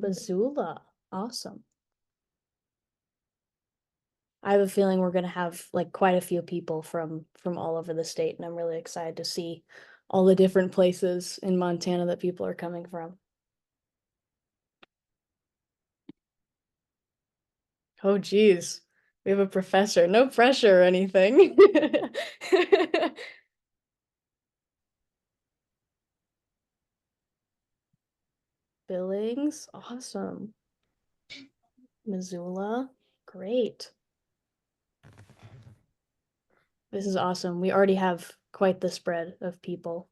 Missoula. Awesome. I have a feeling we're gonna have like quite a few people from all over the state, and I'm really excited to see all the different places in Montana that people are coming from. Oh, geez. We have a professor. No pressure or anything. Billings. Awesome. Missoula. Great. This is awesome. We already have quite the spread of people.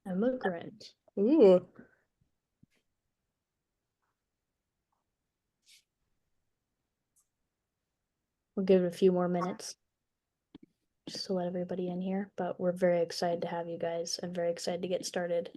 Immigrant. Ooh. We'll give it a few more minutes just to let everybody in here, but we're very excited to have you guys. I'm very excited to get started.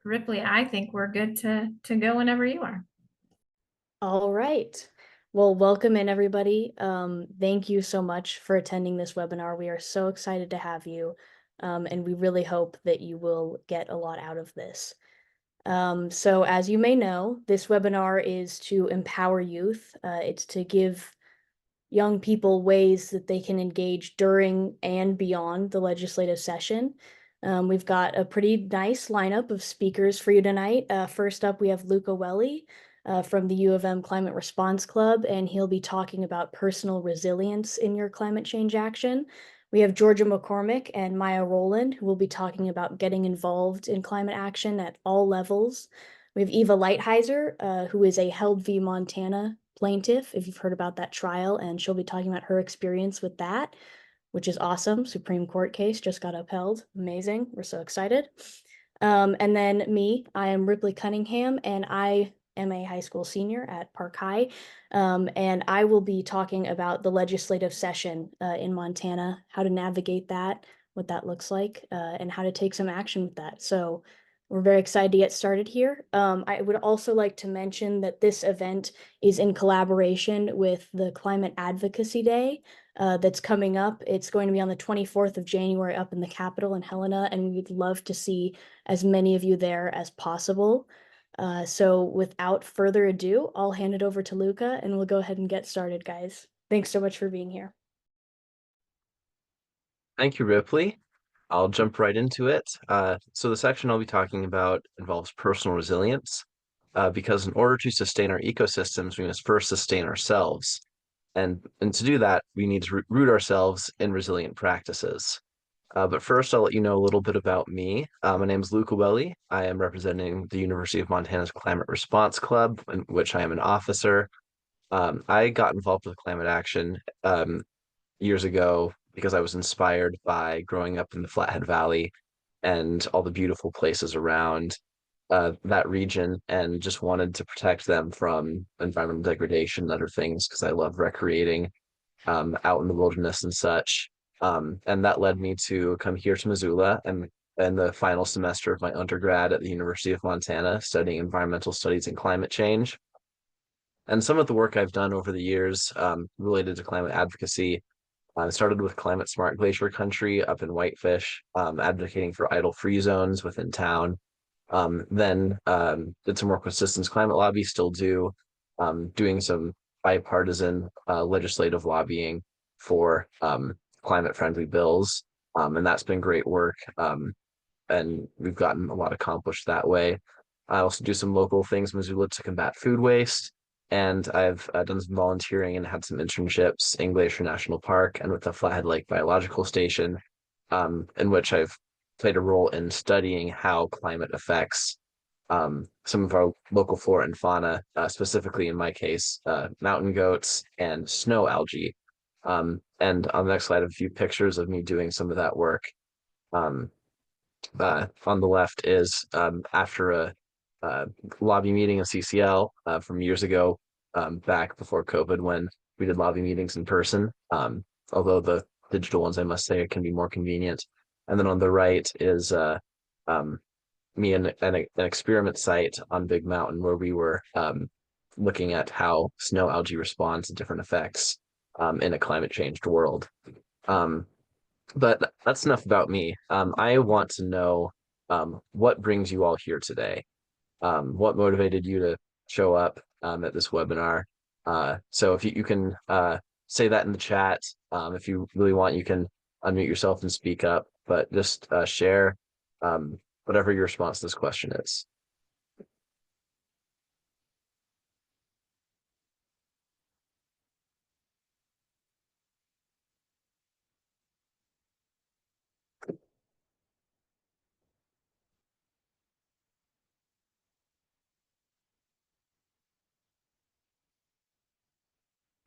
Ripley, I think we're good to go whenever you are. All right. Well, welcome in everybody. Thank you so much for attending this webinar. We are so excited to have you, and we really hope that you will get a lot out of this. So as you may know, this webinar is to empower youth. It's to give young people ways that they can engage during and beyond the legislative session. We've got a pretty nice lineup of speakers for you tonight. First up, we have Luca Welly from the U of M Climate Response Club, and he'll be talking about personal resilience in your climate change action. We have Georgia McCormick and Maya Rowland, who will be talking about getting involved in climate action at all levels. We have Eva Lighthizer, who is a Held v. Montana plaintiff, if you've heard about that trial, and she'll be talking about her experience with that, which is awesome. Supreme Court case just got upheld. Amazing. We're so excited. And then me, I am Ripley Cunningham, and I am a high school senior at Park High. And I will be talking about the legislative session in Montana, how to navigate that, what that looks like, and how to take some action with that. So we're very excited to get started here. I would also like to mention that this event is in collaboration with the Climate Advocacy Day that's coming up. It's going to be on the 24th of January up in the Capitol in Helena, and we'd love to see as many of you there as possible. So without further ado, I'll hand it over to Luca and we'll go ahead and get started, guys. Thanks so much for being here. Thank you, Ripley. I'll jump right into it. So the section I'll be talking about involves personal resilience, because in order to sustain our ecosystems, we must first sustain ourselves. And to do that, we need to root ourselves in resilient practices. But first, I'll let you know a little bit about me. My name is Luca Welly. I am representing the University of Montana's Climate Response Club, in which I am an officer. I got involved with climate action years ago because I was inspired by growing up in the Flathead Valley and all the beautiful places around that region, and just wanted to protect them from environmental degradation and other things because I love recreating out in the wilderness and such. And that led me to come here to Missoula and the final semester of my undergrad at the University of Montana, studying environmental studies and climate change. And some of the work I've done over the years related to climate advocacy started with Climate Smart Glacier Country up in Whitefish, advocating for idle free zones within town. Then did some work with Systems Climate Lobby, still do, doing some bipartisan legislative lobbying for climate-friendly bills. And that's been great work. And we've gotten a lot accomplished that way. I also do some local things in Missoula to combat food waste. and I've done some volunteering and had some internships in Glacier National Park and with the Flathead Lake Biological Station, in which I've played a role in studying how climate affects some of our local flora and fauna, specifically in my case, mountain goats and snow algae. And on the next slide, I have a few pictures of me doing some of that work. Um, on the left is after a lobby meeting in CCL from years ago, back before COVID, when we did lobby meetings in person. Although the digital ones, I must say, can be more convenient. And then on the right is um, me and an experiment site on Big Mountain where we were looking at how snow algae responds to different effects in a climate changed world. Um, but that's enough about me. I want to know what brings you all here today. What motivated you to show up at this webinar? So if you can say that in the chat, if you really want, you can unmute yourself and speak up, but just share whatever your response to this question is.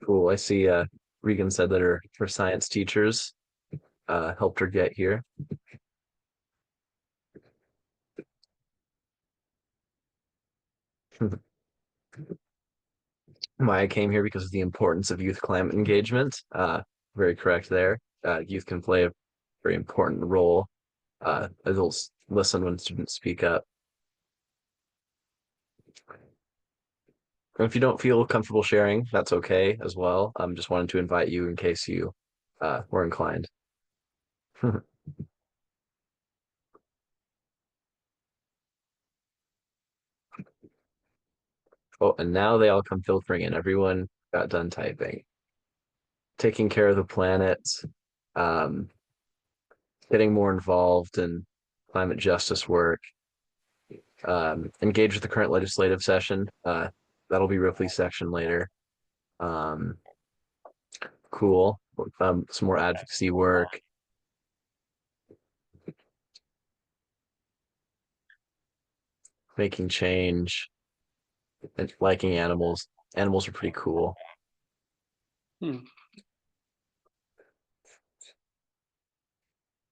Cool. I see Regan said that her science teachers helped her get here. Maya came here because of the importance of youth climate engagement. Very correct there. Youth can play a very important role. Adults listen when students speak up. And if you don't feel comfortable sharing, that's okay as well. Just wanted to invite you in case you were inclined. Oh, and now they all come filtering in. Everyone got done typing. Taking care of the planet, um, getting more involved in climate justice work, engage with the current legislative session. That'll be Ripley's section later. Um, cool. Some more advocacy work. Making change and liking animals. Animals are pretty cool.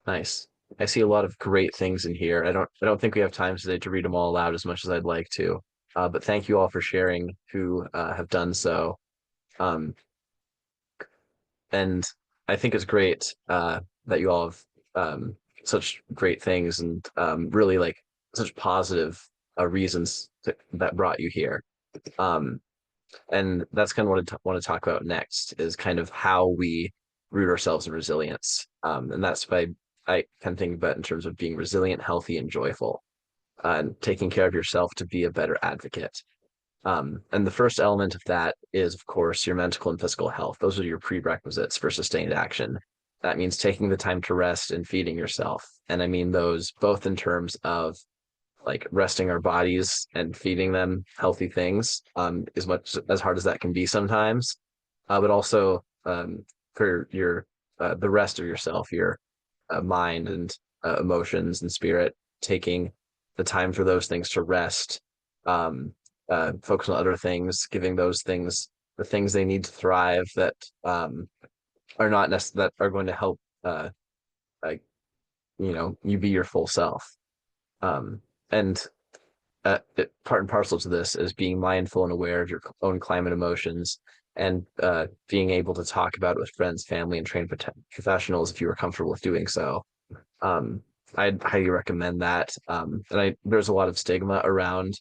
Nice. I see a lot of great things in here. I don't think we have time today to read them all aloud as much as I'd like to. But thank you all for sharing who have done so. Um, and I think it's great that you all have such great things and really like such positive reasons that brought you here. Um, and that's kind of what I want to talk about next is kind of how we root ourselves in resilience. And that's by I can think about in terms of being resilient, healthy, and joyful, and taking care of yourself to be a better advocate. And the first element of that is, of course, your mental and physical health. Those are your prerequisites for sustained action. That means taking the time to rest and feeding yourself. And I mean those both in terms of like resting our bodies and feeding them healthy things, as much as hard as that can be sometimes, but also for your the rest of yourself, your mind and emotions and spirit, taking the time for those things to rest, focus on other things, giving those things the things they need to thrive that are not that are going to help like you be your full self. And part and parcel to this is being mindful and aware of your own climate emotions and being able to talk about it with friends, family, and trained professionals if you are comfortable with doing so. Um, I'd highly recommend that. And there's a lot of stigma around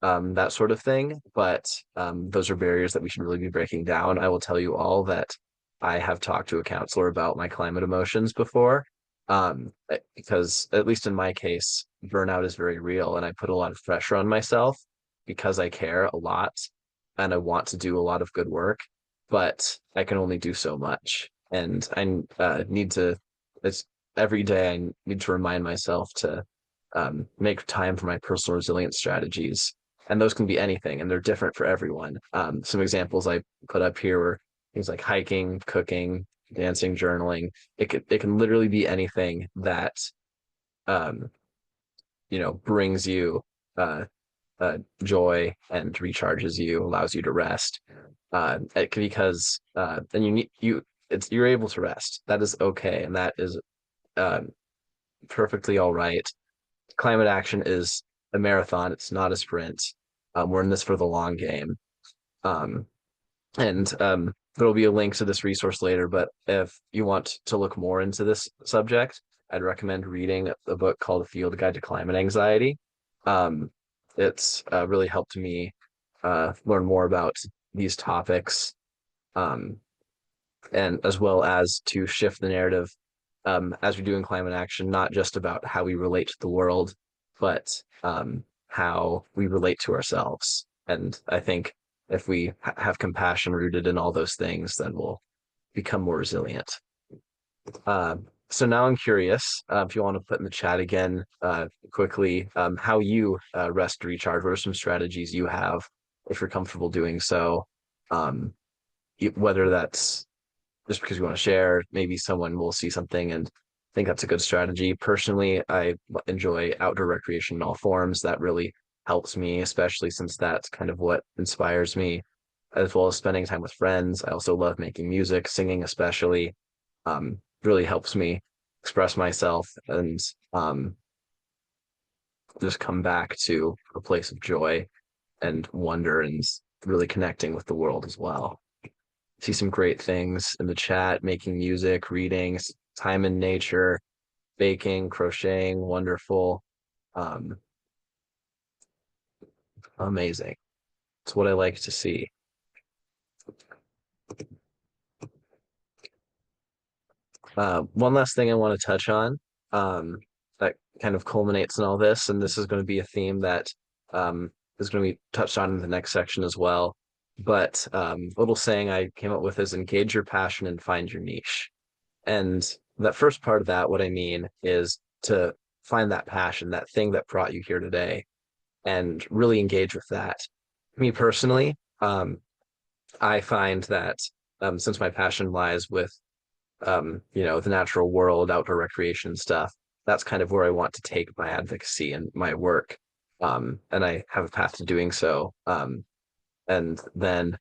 that sort of thing, but those are barriers that we should really be breaking down. I will tell you all that I have talked to a counselor about my climate emotions before, because at least in my case, burnout is very real, and I put a lot of pressure on myself because I care a lot and I want to do a lot of good work, but I can only do so much, and I need to. It's every day I need to remind myself to make time for my personal resilience strategies And those can be anything, and they're different for everyone. Some examples I put up here were things like hiking, cooking, dancing, journaling. It can literally be anything that um, brings you uh, joy and recharges you, allows you to rest. Because then you're able to rest. That is okay, and that is uh, perfectly all right. Climate action is a marathon. It's not a sprint. We're in this for the long game. Um, and there'll be a link to this resource later, but if you want to look more into this subject, I'd recommend reading a book called A Field Guide to Climate Anxiety. Um, it's really helped me learn more about these topics, um, and as well as to shift the narrative as we do in climate action, not just about how we relate to the world, but how we relate to ourselves. And I think if we have compassion rooted in all those things, then we'll become more resilient. So now I'm curious if you want to put in the chat again quickly how you rest, recharge. What are some strategies you have if you're comfortable doing so? Whether that's just because you want to share, maybe someone will see something and think that's a good strategy. Personally, I enjoy outdoor recreation in all forms. That really helps me, especially since that's kind of what inspires me, as well as spending time with friends. I also love making music, singing especially. Really helps me express myself and just come back to a place of joy and wonder and really connecting with the world as well. See some great things in the chat, making music, reading, time in nature, baking, crocheting, wonderful. Um, Amazing. It's what I like to see. One last thing I want to touch on that kind of culminates in all this, and this is going to be a theme that is going to be touched on in the next section as well. But little saying I came up with is engage your passion and find your niche. And that first part of that, what I mean is to find that passion, that thing that brought you here today, and really engage with that. Me personally, I find that since my passion lies with the natural world, outdoor recreation stuff, that's kind of where I want to take my advocacy and my work. And I have a path to doing so. And then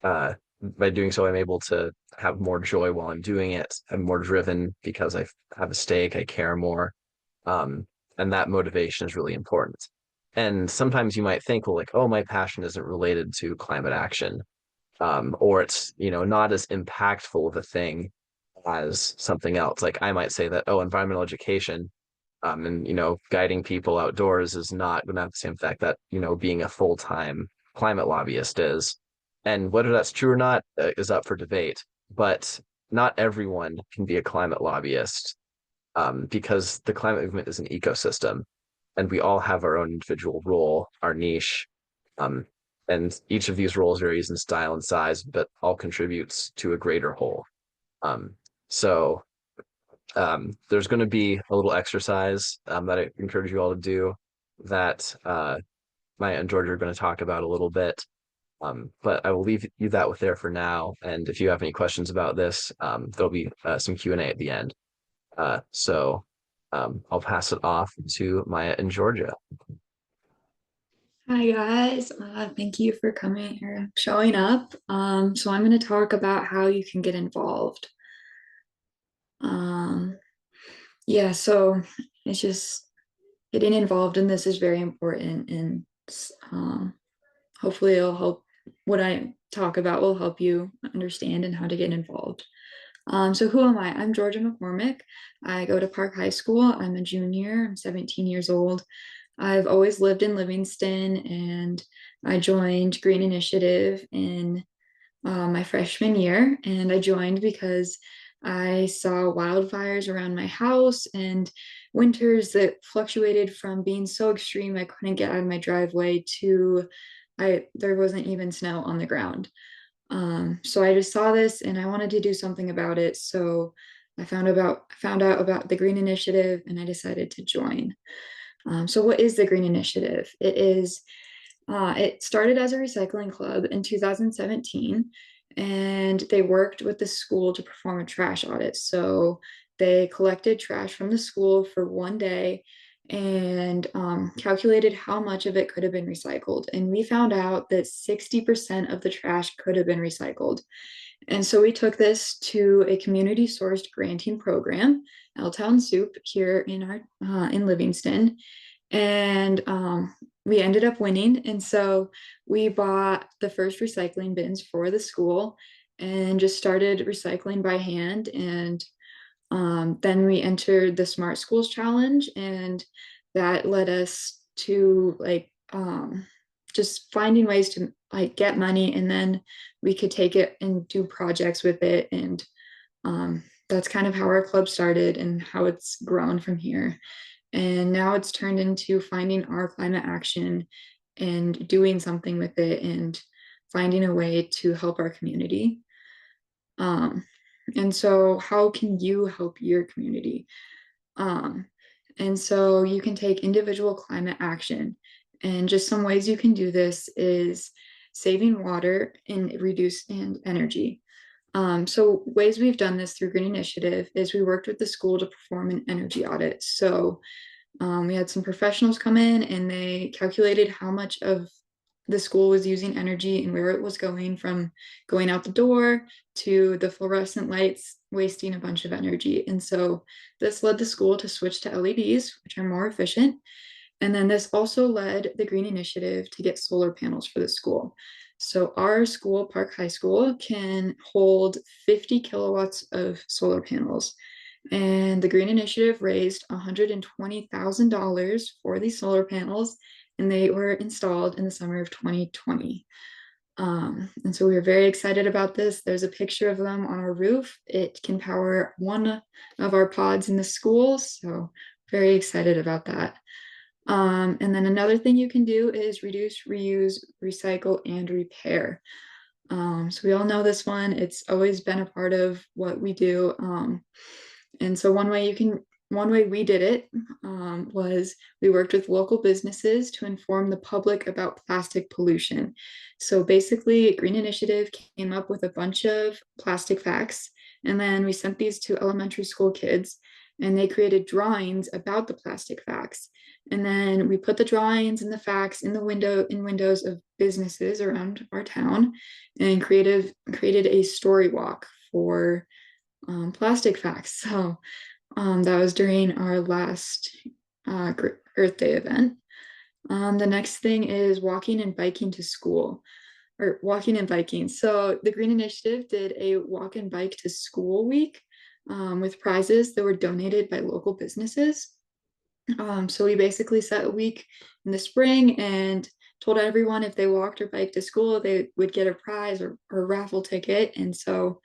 by doing so, I'm able to have more joy while I'm doing it. I'm more driven because I have a stake, I care more. Um, and that motivation is really important. And sometimes you might think, well, like, oh, my passion isn't related to climate action, or it's, not as impactful of a thing as something else. Like I might say that, oh, environmental education, and guiding people outdoors is not going to have the same effect that being a full-time climate lobbyist is. And whether that's true or not is up for debate. But not everyone can be a climate lobbyist, because the climate movement is an ecosystem, and we all have our own individual role, our niche, um, and each of these roles varies in style and size, but all contributes to a greater whole. Um, so there's going to be a little exercise that I encourage you all to do that Maya and George are going to talk about a little bit. But I will leave you that with there for now. And if you have any questions about this, there'll be some Q&A at the end. So I'll pass it off to Maya and Georgia. Hi guys, thank you for coming or showing up. So I'm going to talk about how you can get involved. Yeah, so it's just getting involved in this is very important, and hopefully it'll help. What I talk about will help you understand and how to get involved. So who am I? I'm Georgia McCormick. I go to Park High School. I'm a junior. I'm 17 years old. I've always lived in Livingston, and I joined Green Initiative in my freshman year. And I joined because I saw wildfires around my house and winters that fluctuated from being so extreme I couldn't get out of my driveway to there wasn't even snow on the ground. So I just saw this and I wanted to do something about it. So I found out about the Green Initiative and I decided to join. So what is the Green Initiative? It is It started as a recycling club in 2017, and they worked with the school to perform a trash audit. So they collected trash from the school for one day and calculated how much of it could have been recycled. And we found out that 60% of the trash could have been recycled. And so we took this to a community sourced granting program, L-Town Soup, here in our in Livingston, and we ended up winning. And so we bought the first recycling bins for the school and just started recycling by hand. And then we entered the Smart Schools Challenge, and that led us to like just finding ways to like get money, and then we could take it and do projects with it. And that's kind of how our club started and how it's grown from here. And now it's turned into finding our climate action and doing something with it and finding a way to help our community. Um, and so, how can you help your community? Um, and so, you can take individual climate action. And just some ways you can do this is saving water and reduce and energy. So ways we've done this through Green Initiative is we worked with the school to perform an energy audit. So we had some professionals come in and they calculated how much of the school was using energy and where it was going, from going out the door to the fluorescent lights wasting a bunch of energy. And so this led the school to switch to LEDs, which are more efficient. And then this also led the Green Initiative to get solar panels for the school. So our school, Park High School, can hold 50 kilowatts of solar panels. And the Green Initiative raised $120,000 for these solar panels, and they were installed in the summer of 2020. And so we were very excited about this. There's a picture of them on our roof. It can power one of our pods in the school, so very excited about that. And then another thing you can do is reduce, reuse, recycle, and repair. So we all know this one. It's always been a part of what we do. And so one way we did it was we worked with local businesses to inform the public about plastic pollution. So basically, Green Initiative came up with a bunch of plastic facts, and then we sent these to elementary school kids, and they created drawings about the plastic facts. And then we put the drawings and the facts in windows of businesses around our town, and created a story walk for plastic facts. So that was during our last Earth Day event. The next thing is walking and biking to school, or walking and biking. So the Green Initiative did a walk and bike to school week with prizes that were donated by local businesses. So we basically set a week in the spring and told everyone if they walked or biked to school, they would get a prize or a raffle ticket. And so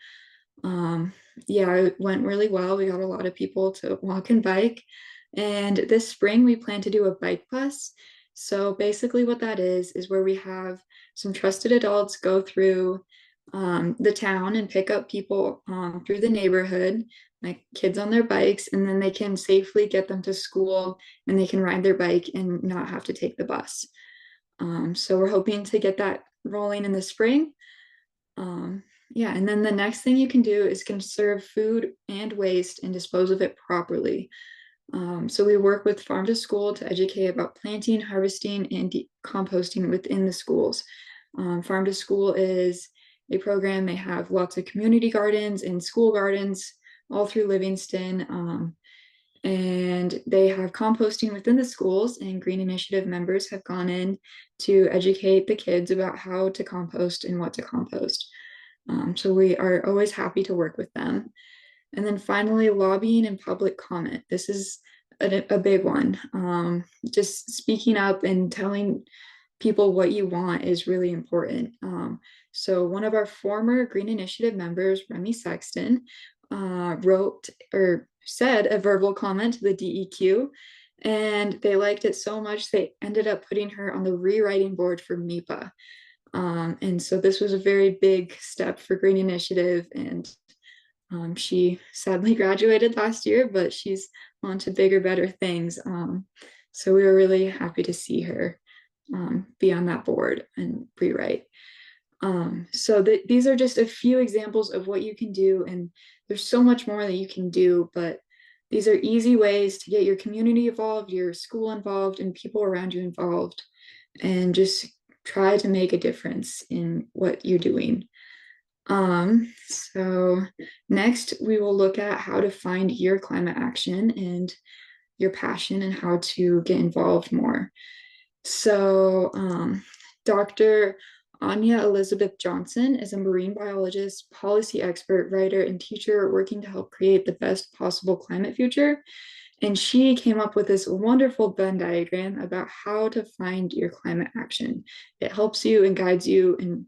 yeah, it went really well. We got a lot of people to walk and bike. And this spring, we plan to do a bike bus. So basically, what that is where we have some trusted adults go through the town and pick up people through the neighborhood, like kids on their bikes, and then they can safely get them to school and they can ride their bike and not have to take the bus. So we're hoping to get that rolling in the spring. Yeah, and then the next thing you can do is conserve food and waste and dispose of it properly. So we work with Farm to School to educate about planting, harvesting, and composting within the schools. Farm to School is a program. They have lots of community gardens and school gardens all through Livingston. And they have composting within the schools, and Green Initiative members have gone in to educate the kids about how to compost and what to compost. So we are always happy to work with them. And then finally, lobbying and public comment. This is a big one. Just speaking up and telling people what you want is really important. So one of our former Green Initiative members, Remy Sexton, wrote or said a verbal comment to the DEQ, and they liked it so much they ended up putting her on the rewriting board for MIPA. And so this was a very big step for Green Initiative, and she sadly graduated last year, but she's on to bigger, better things. So we were really happy to see her. be on that board and rewrite. So these are just a few examples of what you can do, and there's so much more that you can do, but these are easy ways to get your community involved, your school involved, and people around you involved, and just try to make a difference in what you're doing. So next we will look at how to find your climate action and your passion and how to get involved more. So Dr. Anya Elizabeth Johnson is a marine biologist, policy expert, writer, and teacher working to help create the best possible climate future. And she came up with this wonderful Venn diagram about how to find your climate action. It helps you and guides you and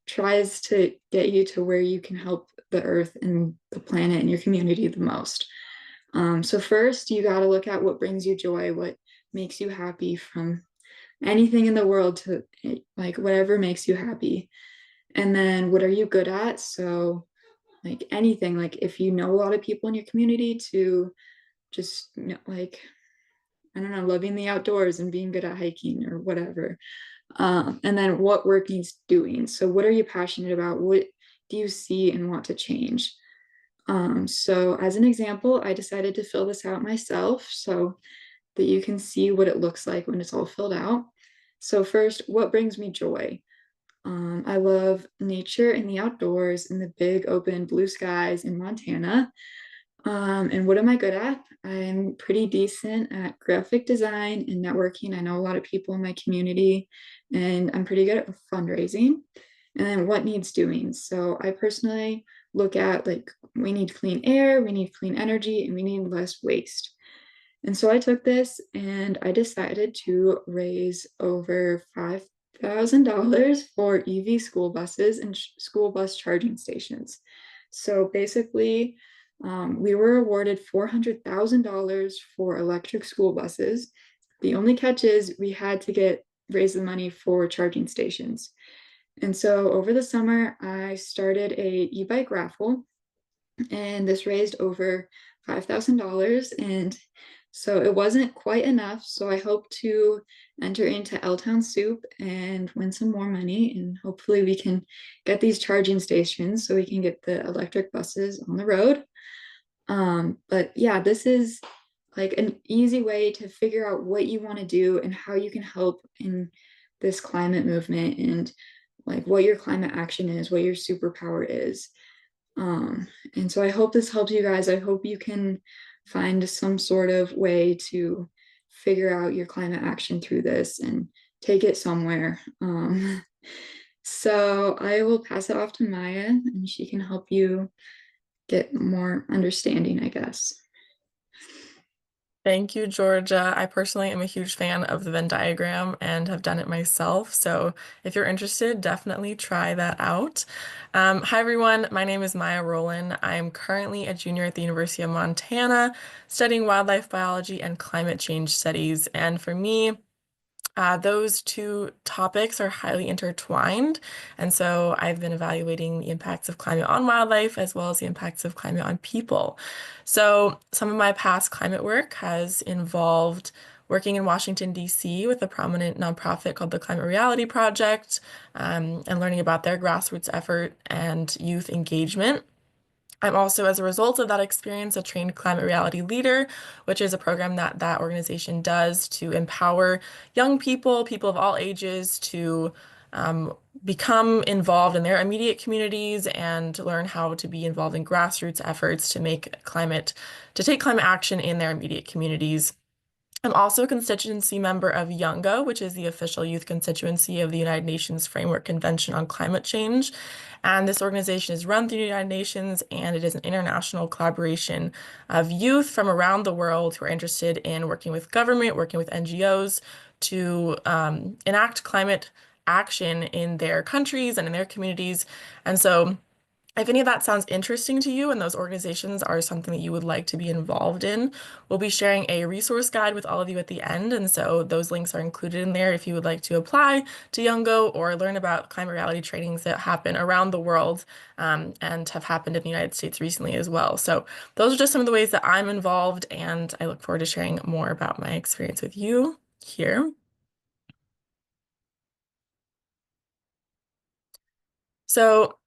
tries to get you to where you can help the earth and the planet and your community the most. So first, you got to look at what brings you joy, what makes you happy, from anything in the world to like whatever makes you happy. And then what are you good at? So like anything, like if you know a lot of people in your community, to just like, I don't know, loving the outdoors and being good at hiking or whatever. And then what work needs doing. So what are you passionate about? What do you see and want to change? So as an example, I decided to fill this out myself so that you can see what it looks like when it's all filled out. So first, what brings me joy? I love nature and the outdoors and the big open blue skies in Montana. And what am I good at? I'm pretty decent at graphic design and networking. I know a lot of people in my community, and I'm pretty good at fundraising. And then what needs doing? So I personally look at like we need clean air, we need clean energy, and we need less waste. And so I took this and I decided to raise over $5,000 for EV school buses and school bus charging stations. So basically, we were awarded $400,000 for electric school buses. The only catch is we had to raise the money for charging stations. And so over the summer, I started a e-bike raffle, and this raised over $5,000. And so it wasn't quite enough. So I hope to enter into L-Town Soup and win some more money. And hopefully we can get these charging stations so we can get the electric buses on the road. But yeah, this is like an easy way to figure out what you want to do and how you can help in this climate movement, and like what your climate action is, what your superpower is. And so I hope this helps you guys. I hope you can find some sort of way to figure out your climate action through this and take it somewhere. So I will pass it off to Maya and she can help you get more understanding, I guess. Thank you, Georgia. I personally am a huge fan of the Venn diagram and have done it myself. So if you're interested, definitely try that out. Hi, everyone. My name is Maya Rowland. I'm currently a junior at the University of Montana studying wildlife biology and climate change studies. And for me, those two topics are highly intertwined. And so I've been evaluating the impacts of climate on wildlife as well as the impacts of climate on people. So some of my past climate work has involved working in Washington, D.C. with a prominent nonprofit called the Climate Reality Project, and learning about their grassroots effort and youth engagement. I'm also, as a result of that experience, a trained climate reality leader, which is a program that organization does to empower young people, people of all ages, to become involved in their immediate communities and learn how to be involved in grassroots efforts to take climate action in their immediate communities. I'm also a constituency member of YOUNGO, which is the official youth constituency of the United Nations Framework Convention on Climate Change. And this organization is run through the United Nations, and it is an international collaboration of youth from around the world who are interested in working with government, working with NGOs to enact climate action in their countries and in their communities. And so if any of that sounds interesting to you and those organizations are something that you would like to be involved in, we'll be sharing a resource guide with all of you at the end. And so those links are included in there if you would like to apply to YOUNGO or learn about climate reality trainings that happen around the world, and have happened in the United States recently as well. So those are just some of the ways that I'm involved, and I look forward to sharing more about my experience with you here. So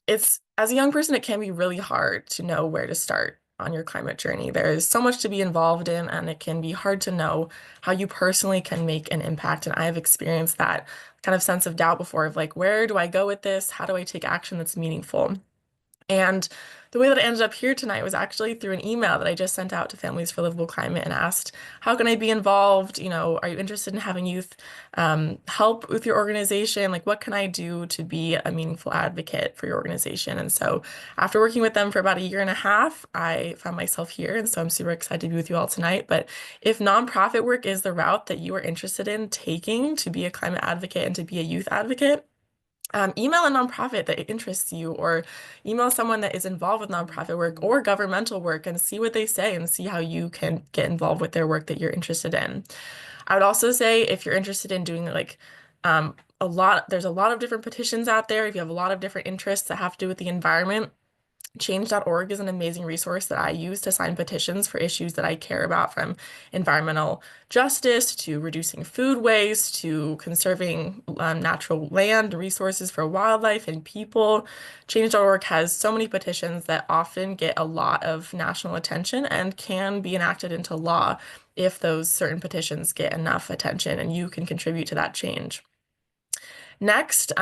as a young person, it can be really hard to know where to start on your climate journey. There is so much to be involved in, and it can be hard to know how you personally can make an impact. And I've experienced that kind of sense of doubt before of like, where do I go with this? How do I take action that's meaningful? And the way that I ended up here tonight was actually through an email that I just sent out to Families for Livable Climate and asked, how can I be involved? You know, are you interested in having youth help with your organization? Like, what can I do to be a meaningful advocate for your organization? And so after working with them for about a year and a half, I found myself here. And so I'm super excited to be with you all tonight. But if nonprofit work is the route that you are interested in taking to be a climate advocate and to be a youth advocate, email a nonprofit that interests you, or email someone that is involved with nonprofit work or governmental work and see what they say and see how you can get involved with their work that you're interested in. I would also say if you're interested in doing like there's a lot of different petitions out there. If you have a lot of different interests that have to do with the environment, change.org is an amazing resource that I use to sign petitions for issues that I care about, from environmental justice to reducing food waste to conserving natural land resources for wildlife and people. Change.org has so many petitions that often get a lot of national attention and can be enacted into law if those certain petitions get enough attention, and you can contribute to that change. Next,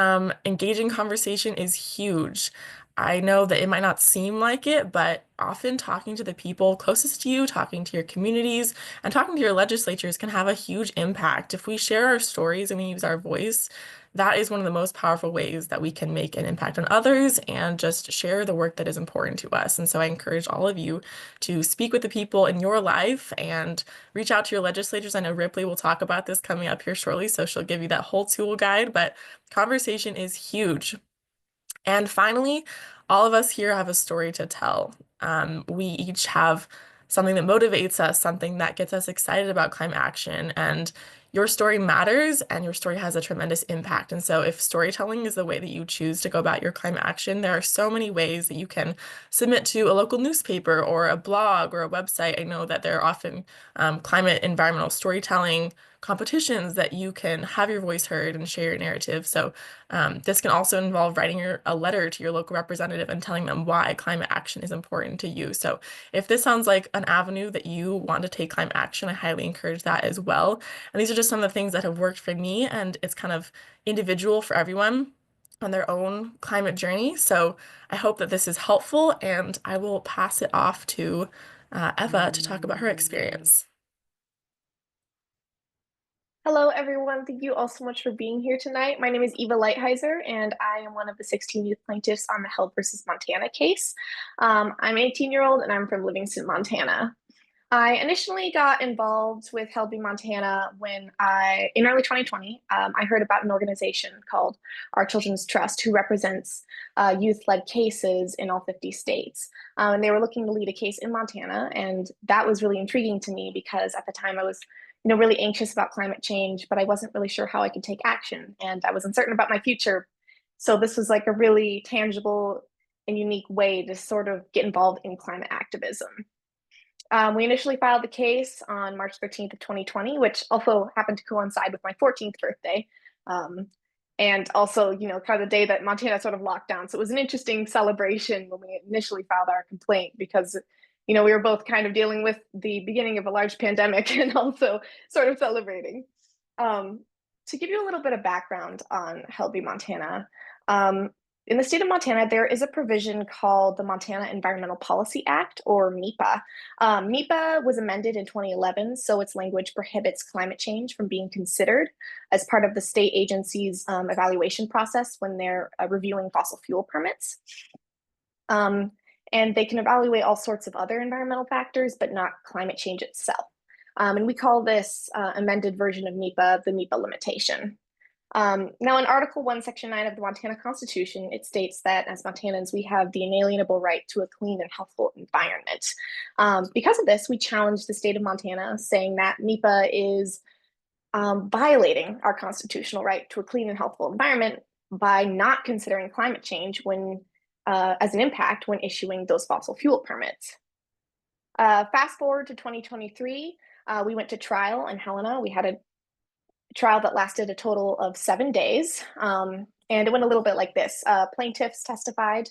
engaging conversation is huge. I know that it might not seem like it, but often talking to the people closest to you, talking to your communities, and talking to your legislatures can have a huge impact. If we share our stories and we use our voice, that is one of the most powerful ways that we can make an impact on others and just share the work that is important to us. And so I encourage all of you to speak with the people in your life and reach out to your legislators. I know Ripley will talk about this coming up here shortly, so she'll give you that whole tool guide, but conversation is huge. And finally, all of us here have a story to tell. We each have something that motivates us, something that gets us excited about climate action. And your story matters, and your story has a tremendous impact. And so if storytelling is the way that you choose to go about your climate action, there are so many ways that you can submit to a local newspaper or a blog or a website. I know that there are often climate environmental storytelling competitions that you can have your voice heard and share your narrative. So this can also involve writing a letter to your local representative and telling them why climate action is important to you. So if this sounds like an avenue that you want to take climate action, I highly encourage that as well. And these are just some of the things that have worked for me, and it's kind of individual for everyone on their own climate journey. So I hope that this is helpful, and I will pass it off to Eva to talk about her experience. Hello, everyone. Thank you all so much for being here tonight. My name is Eva Lighthizer, and I am one of the 16 youth plaintiffs on the Held versus Montana case. I'm an 18-year-old, and I'm from Livingston, Montana. I initially got involved with Held v. Montana when in early 2020, I heard about an organization called Our Children's Trust, who represents youth-led cases in all 50 states. And they were looking to lead a case in Montana, and that was really intriguing to me because at the time I was really anxious about climate change, but I wasn't really sure how I could take action, and I was uncertain about my future. So this was like a really tangible and unique way to sort of get involved in climate activism. We initially filed the case on March 13th of 2020, which also happened to coincide with my 14th birthday. And also, kind of the day that Montana sort of locked down. So it was an interesting celebration when we initially filed our complaint because we were both kind of dealing with the beginning of a large pandemic and also sort of celebrating. To give you a little bit of background on Held v. Montana, in the state of Montana, there is a provision called the Montana Environmental Policy Act, or MEPA. MEPA was amended in 2011, so its language prohibits climate change from being considered as part of the state agency's evaluation process when they're reviewing fossil fuel permits. And they can evaluate all sorts of other environmental factors, but not climate change itself. And we call this amended version of MEPA the MEPA limitation. Now, in Article 1, Section 9 of the Montana Constitution, it states that as Montanans, we have the inalienable right to a clean and healthful environment. Because of this, we challenged the state of Montana, saying that MEPA is violating our constitutional right to a clean and healthful environment by not considering climate change as an impact when issuing those fossil fuel permits. Fast forward to 2023, we went to trial in Helena. We had a trial that lasted a total of 7 days. And it went a little bit like this. Plaintiffs testified.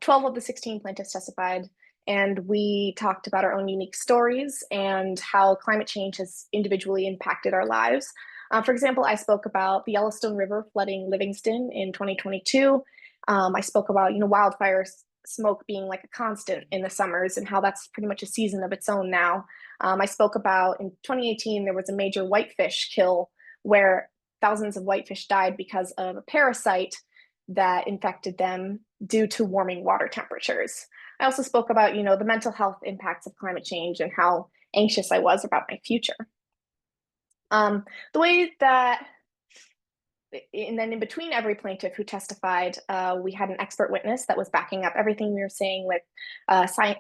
12 of the 16 plaintiffs testified, and we talked about our own unique stories and how climate change has individually impacted our lives. For example, I spoke about the Yellowstone River flooding Livingston in 2022. I spoke about, wildfire smoke being like a constant in the summers and how that's pretty much a season of its own now. I spoke about in 2018, there was a major whitefish kill where thousands of whitefish died because of a parasite that infected them due to warming water temperatures. I also spoke about, the mental health impacts of climate change and how anxious I was about my future. The way that, and then in between every plaintiff who testified, we had an expert witness that was backing up everything we were saying with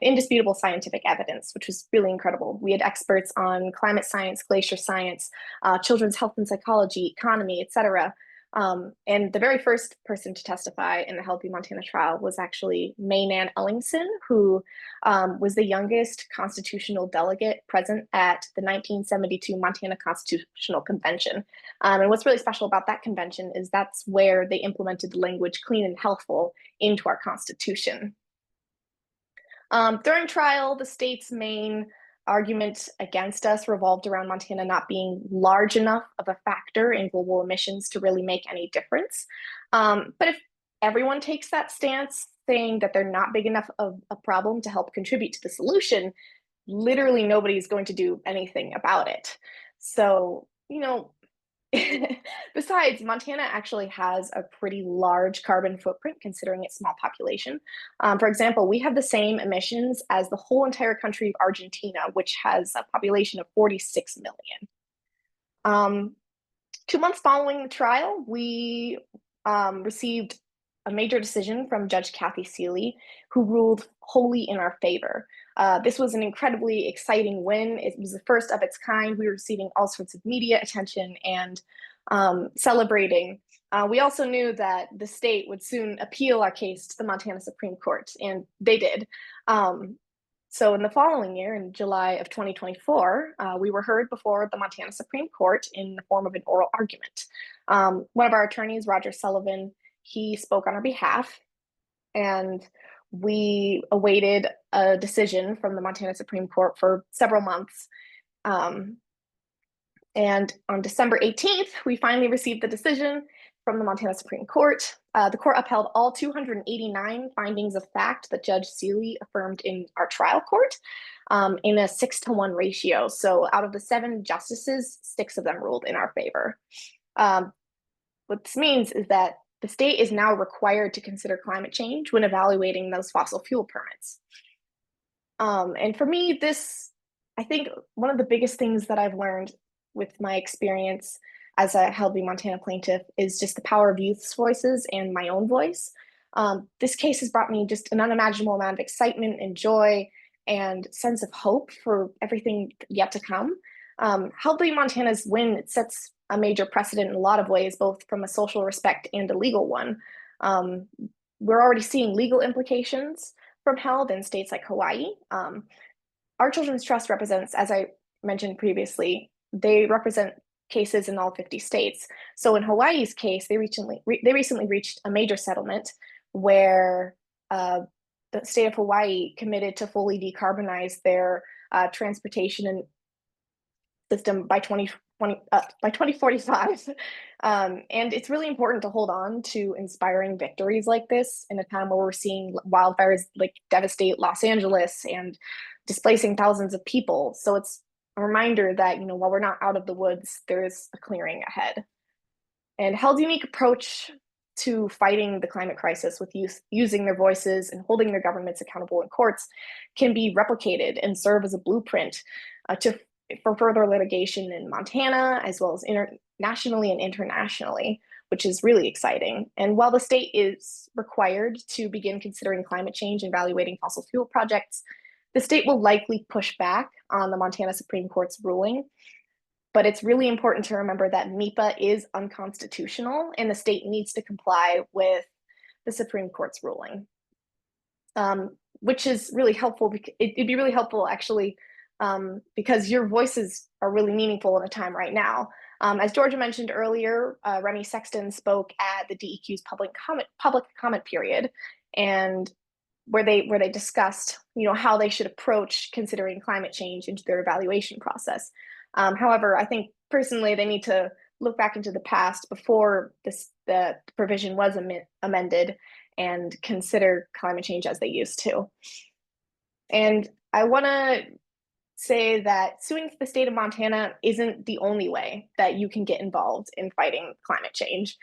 indisputable scientific evidence, which was really incredible. We had experts on climate science, glacier science, children's health and psychology, economy, etc. And the very first person to testify in the Healthy Montana trial was actually Maynann Ellingson, who was the youngest constitutional delegate present at the 1972 Montana Constitutional Convention. And what's really special about that convention is that's where they implemented the language clean and healthful into our Constitution. During trial, the state's main argument against us revolved around Montana not being large enough of a factor in global emissions to really make any difference. But if everyone takes that stance, saying that they're not big enough of a problem to help contribute to the solution, literally nobody's going to do anything about it. So, besides, Montana actually has a pretty large carbon footprint considering its small population. For example, we have the same emissions as the whole entire country of Argentina, which has a population of 46 million. 2 months following the trial, we received a major decision from Judge Kathy Seeley, who ruled wholly in our favor. This was an incredibly exciting win. It was the first of its kind. We were receiving all sorts of media attention and celebrating. We also knew that the state would soon appeal our case to the Montana Supreme Court, and they did. So in the following year, in July of 2024, we were heard before the Montana Supreme Court in the form of an oral argument. One of our attorneys, Roger Sullivan, he spoke on our behalf, and we awaited a decision from the Montana Supreme Court for several months. And on December 18th, we finally received the decision from the Montana Supreme Court. The court upheld all 289 findings of fact that Judge Seeley affirmed in our trial court in a 6-to-1 ratio. So out of the 7 justices, 6 of them ruled in our favor. What this means is that the state is now required to consider climate change when evaluating those fossil fuel permits. And for me, I think one of the biggest things that I've learned with my experience as a Healthy Montana plaintiff is just the power of youth's voices and my own voice. This case has brought me just an unimaginable amount of excitement and joy and sense of hope for everything yet to come. Healthy Montana's win, it sets a major precedent in a lot of ways, both from a social respect and a legal one. We're already seeing legal implications from HELD in states like Hawaii. Our Children's Trust represents, as I mentioned previously, they represent cases in all 50 states. So in Hawaii's case, they recently reached a major settlement where the state of Hawaii committed to fully decarbonize their transportation and system by 2045. And it's really important to hold on to inspiring victories like this in a time where we're seeing wildfires like devastate Los Angeles and displacing thousands of people. So it's a reminder that, while we're not out of the woods, there is a clearing ahead. And HELD's unique approach to fighting the climate crisis with youth using their voices and holding their governments accountable in courts can be replicated and serve as a blueprint for further litigation in Montana, as well as nationally and internationally, which is really exciting. And while the state is required to begin considering climate change and evaluating fossil fuel projects, the state will likely push back on the Montana Supreme Court's ruling. But it's really important to remember that MEPA is unconstitutional and the state needs to comply with the Supreme Court's ruling, which is really helpful. It'd be really helpful actually because your voices are really meaningful in a time right now. As Georgia mentioned earlier, Remy Sexton spoke at the DEQ's public comment period, and where they discussed, how they should approach considering climate change into their evaluation process. However, I think personally they need to look back into the past before the provision was amended and consider climate change as they used to. And I want to say that suing the state of Montana isn't the only way that you can get involved in fighting climate change.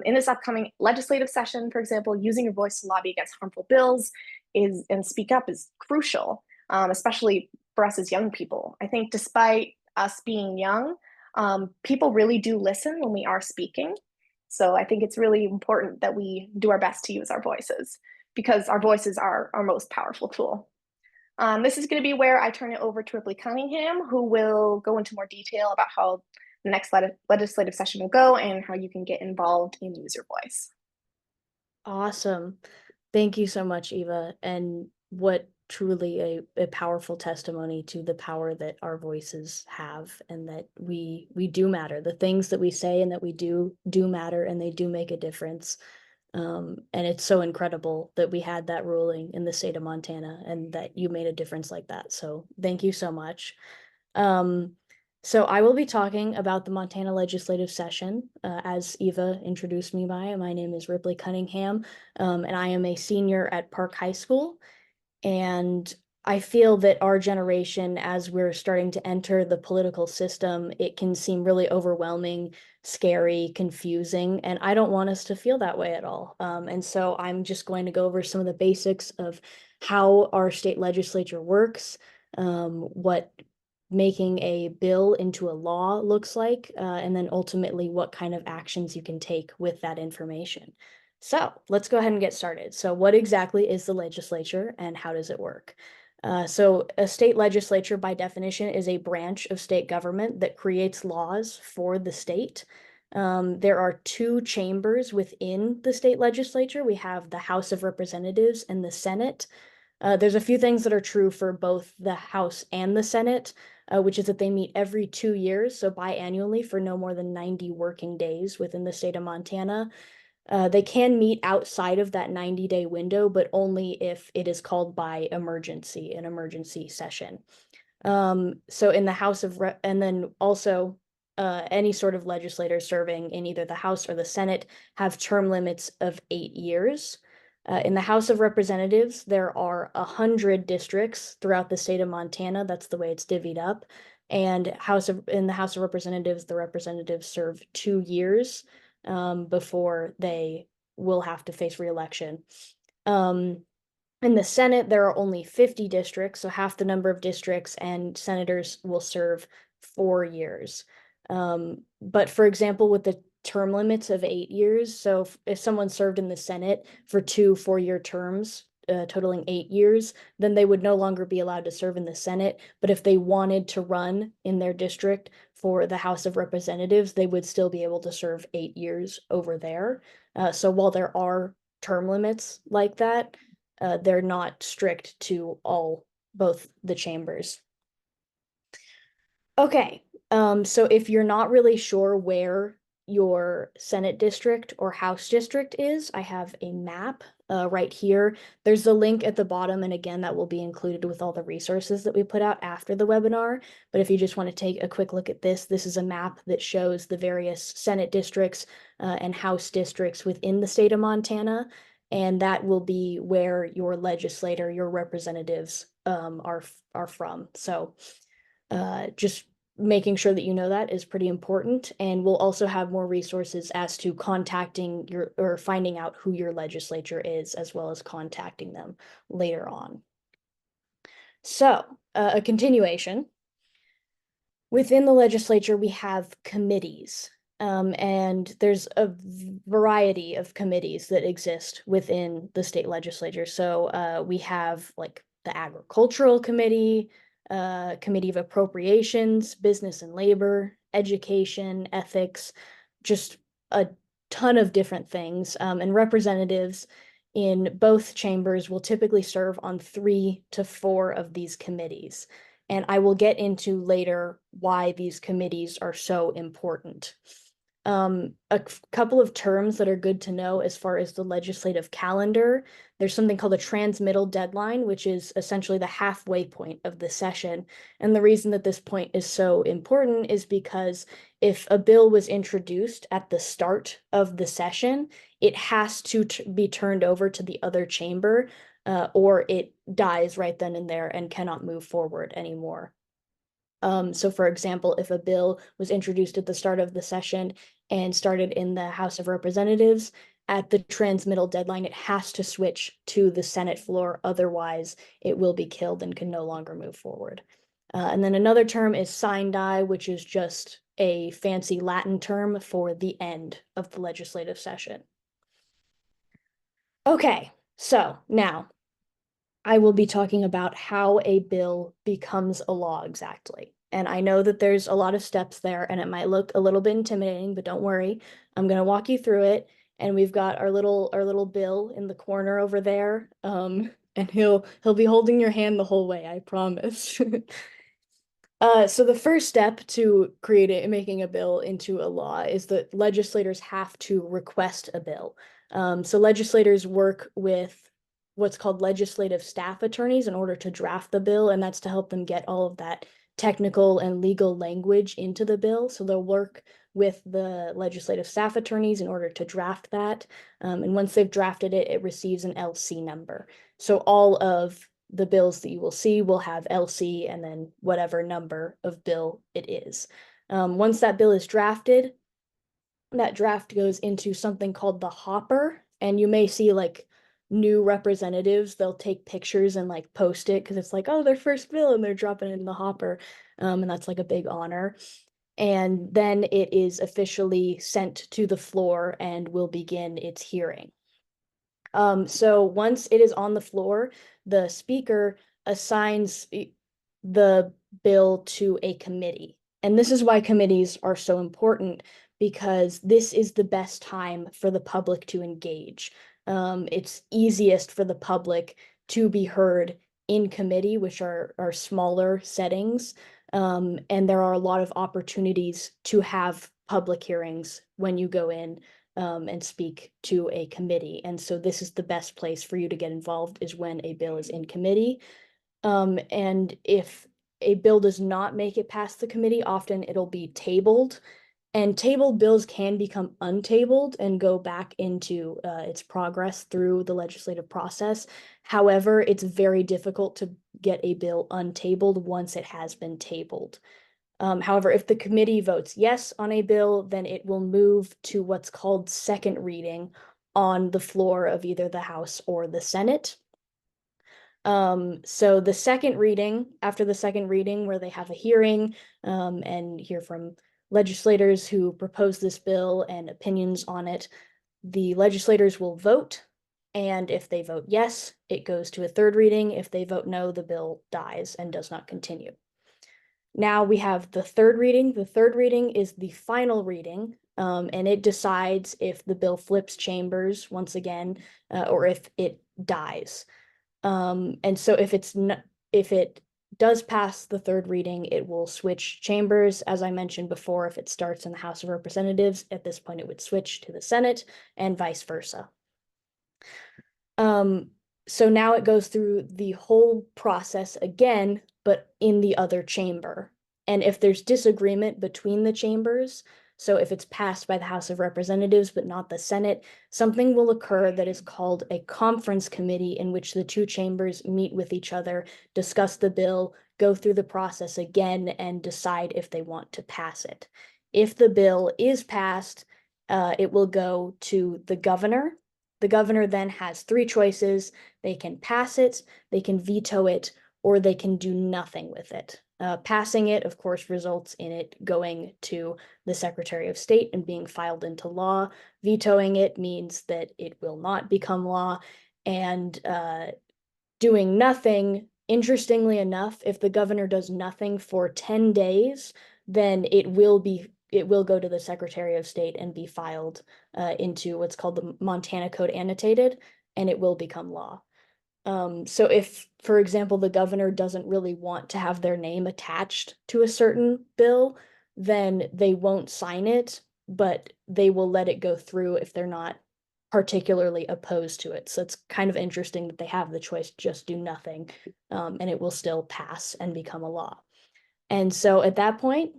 In this upcoming legislative session, for example, using your voice to lobby against harmful bills and speak up is crucial, especially for us as young people. I think despite us being young, people really do listen when we are speaking. So I think it's really important that we do our best to use our voices, because our voices are our most powerful tool. This is going to be where I turn it over to Ripley Cunningham, who will go into more detail about how the next legislative session will go and how you can get involved and use your voice. Awesome. Thank you so much, Eva. And what truly a powerful testimony to the power that our voices have, and that we do matter. The things that we say and that we do matter, and they do make a difference. And it's so incredible that we had that ruling in the state of Montana and that you made a difference like that. So thank you so much. So I will be talking about the Montana legislative session. As Eva introduced me by, my name is Ripley Cunningham, and I am a senior at Park High School. And I feel that our generation, as we're starting to enter the political system, it can seem really overwhelming, scary, confusing, and I don't want us to feel that way at all. And so I'm just going to go over some of the basics of how our state legislature works, what making a bill into a law looks like, and then ultimately what kind of actions you can take with that information. So let's go ahead and get started. So what exactly is the legislature and how does it work? So a state legislature, by definition, is a branch of state government that creates laws for the state. There are two chambers within the state legislature. We have the House of Representatives and the Senate. There's a few things that are true for both the House and the Senate, which is that they meet every 2 years, so biannually for no more than 90 working days within the state of Montana. They can meet outside of that 90-day window, but only if it is called by emergency, an emergency session. So in the House of and then also any sort of legislator serving in either the House or the Senate have term limits of 8 years. In the House of Representatives, there are 100 districts throughout the state of Montana. That's the way it's divvied up. And in the House of Representatives, the representatives serve 2 years before they will have to face re-election. In the Senate, there are only 50 districts, so half the number of districts, and senators will serve 4 years. But for example, with the term limits of 8 years, so if someone served in the Senate for 2 4-year terms, totaling 8 years, then they would no longer be allowed to serve in the Senate. But if they wanted to run in their district for the House of Representatives, they would still be able to serve 8 years over there. So while there are term limits like that, they're not strict to both the chambers. Okay, so if you're not really sure where your Senate district or House district is, I have a map right here. There's the link at the bottom, and again, that will be included with all the resources that we put out after the webinar. But if you just want to take a quick look at this is a map that shows the various Senate districts and House districts within the state of Montana, and that will be where your legislator, your representatives are from. So just making sure that you know that is pretty important. And we'll also have more resources as to contacting or finding out who your legislature is, as well as contacting them later on. So a continuation. Within the legislature, we have committees. And there's a variety of committees that exist within the state legislature. So we have like the Agricultural Committee, Committee of Appropriations, Business and Labor, Education, Ethics, just a ton of different things. And representatives in both chambers will typically serve on 3 to 4 of these committees. And I will get into later why these committees are so important. A couple of terms that are good to know as far as the legislative calendar. There's something called a transmittal deadline, which is essentially the halfway point of the session. And the reason that this point is so important is because if a bill was introduced at the start of the session, it has to be turned over to the other chamber, or it dies right then and there and cannot move forward anymore. So for example, if a bill was introduced at the start of the session and started in the House of Representatives, at the transmittal deadline, it has to switch to the Senate floor. Otherwise, it will be killed and can no longer move forward. And then another term is sine die, which is just a fancy Latin term for the end of the legislative session. Okay, so now I will be talking about how a bill becomes a law exactly. And I know that there's a lot of steps there and it might look a little bit intimidating, but don't worry. I'm going to walk you through it. And we've got our little Bill in the corner over there. And he'll be holding your hand the whole way, I promise. So the first step to making a bill into a law is that legislators have to request a bill. So legislators work with what's called legislative staff attorneys in order to draft the bill, and that's to help them get all of that technical and legal language into the bill. So they'll work with the legislative staff attorneys in order to draft that. And once they've drafted it, it receives an LC number. So all of the bills that you will see will have LC and then whatever number of bill it is. Once that bill is drafted, that draft goes into something called the hopper, and you may see like new representatives, they'll take pictures and like post it because it's like, oh, their first bill and they're dropping it in the hopper. And that's like a big honor. And then it is officially sent to the floor and will begin its hearing. So once it is on the floor, the speaker assigns the bill to a committee. And this is why committees are so important, because this is the best time for the public to engage. It's easiest for the public to be heard in committee, which are smaller settings. And there are a lot of opportunities to have public hearings when you go in and speak to a committee. And so this is the best place for you to get involved, is when a bill is in committee. And if a bill does not make it past the committee, often it'll be tabled. And tabled bills can become untabled and go back into its progress through the legislative process. However, it's very difficult to get a bill untabled once it has been tabled. However, if the committee votes yes on a bill, then it will move to what's called second reading on the floor of either the House or the Senate. So the second reading, after the second reading where they have a hearing and hear from legislators who propose this bill and opinions on it, the legislators will vote. And if they vote yes, it goes to a third reading. If they vote no, the bill dies and does not continue. Now we have the third reading. The third reading is the final reading, and it decides if the bill flips chambers once again, or if it dies. And so if it does pass the third reading, it will switch chambers. As I mentioned before, if it starts in the House of Representatives, at this point it would switch to the Senate and vice versa. So now it goes through the whole process again, but in the other chamber. And if there's disagreement between the chambers, so if it's passed by the House of Representatives but not the Senate, something will occur that is called a conference committee, in which the two chambers meet with each other, discuss the bill, go through the process again, and decide if they want to pass it. If the bill is passed, it will go to the governor. The governor then has three choices. They can pass it, they can veto it, or they can do nothing with it. Passing it, of course, results in it going to the Secretary of State and being filed into law. Vetoing it means that it will not become law. And doing nothing, interestingly enough, if the governor does nothing for 10 days, then it will go to the Secretary of State and be filed into what's called the Montana Code Annotated, and it will become law. So if, for example, the governor doesn't really want to have their name attached to a certain bill, then they won't sign it, but they will let it go through if they're not particularly opposed to it. So it's kind of interesting that they have the choice to just do nothing, and it will still pass and become a law. And so at that point,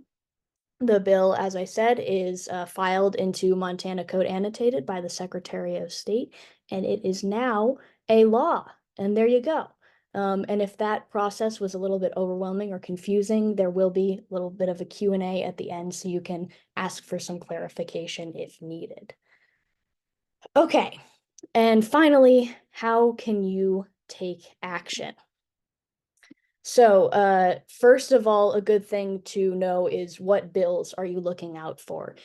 the bill, as I said, is filed into Montana Code Annotated by the Secretary of State, and it is now a law. And there you go. And if that process was a little bit overwhelming or confusing, there will be a little bit of a Q&A at the end, so you can ask for some clarification if needed. Okay, and finally, how can you take action? So, first of all, a good thing to know is what bills are you looking out for?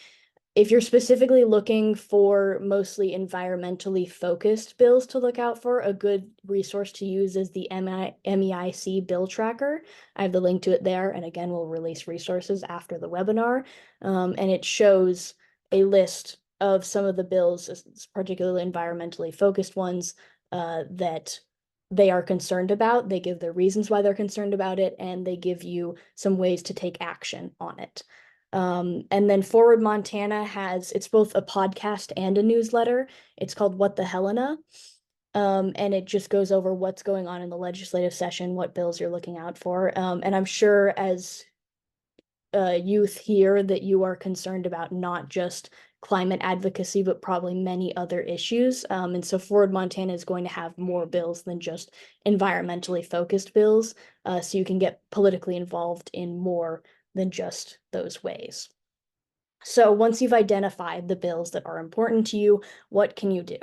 If you're specifically looking for mostly environmentally focused bills to look out for, a good resource to use is the MEIC bill tracker. I have the link to it there, and again, we'll release resources after the webinar. And it shows a list of some of the bills, particularly environmentally focused ones, that they are concerned about. They give their reasons why they're concerned about it, and they give you some ways to take action on it. And then Forward Montana it's both a podcast and a newsletter. It's called What the Helena. And it just goes over what's going on in the legislative session, what bills you're looking out for. And I'm sure as youth here that you are concerned about not just climate advocacy, but probably many other issues. And so Forward Montana is going to have more bills than just environmentally focused bills. So you can get politically involved in more than just those ways. So once you've identified the bills that are important to you, what can you do?